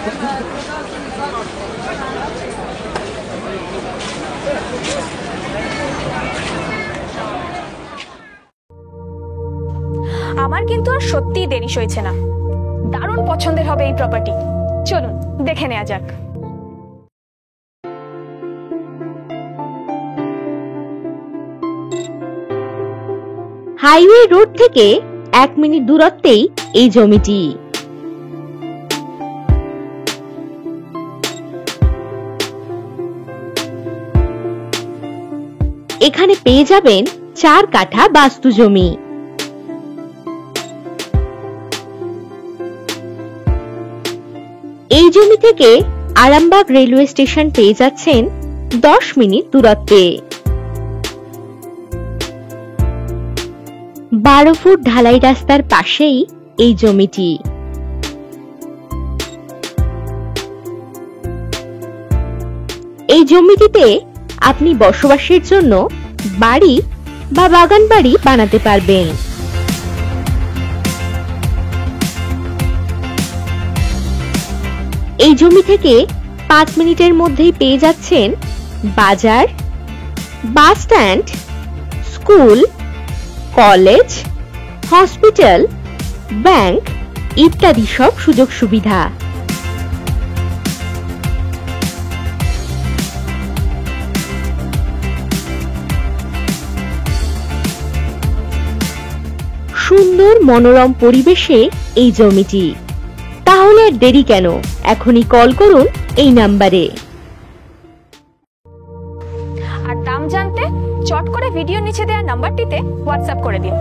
আমার কিন্তু আর সত্যিই দেরি সইছে না। দারুণ পছন্দের হবে এই প্রপার্টি। চলুন দেখে নেওয়া যাক। হাইওয়ে রোড থেকে 1 মিনিট দূরত্বেই এই জমিটি। এখানে পেয়ে যাবেন 4 কাঠা বাস্তু জমি। এই জমি থেকে আরামবাগ রেলওয়ে স্টেশন পেয়ে যাচ্ছেন 10 মিনিট দূরত্বে। 12 ফুট ঢালাই রাস্তার পাশেই এই জমিটি। এই জমিটিতে আপনি বসবাসের জন্য বাড়ি বা বাগান বাড়ি বানাতে পারবেন। এই জমি থেকে 5 মিনিটের মধ্যেই পেয়ে যাচ্ছেন বাজার, bus stand, school, college, hospital, bank ইত্যাদি সব সুযোগ সুবিধা। সুন্দর মনোরম পরিবেশে এই জমিটি। তাহলে আর দেরি কেন, এখনই কল করুন এই নাম্বারে। আর দাম জানতে চট করে ভিডিও নিচে দেওয়া নাম্বারটিতে হোয়াটসঅ্যাপ করে দিন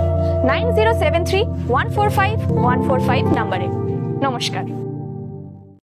9073145145 নাম্বারে। নমস্কার।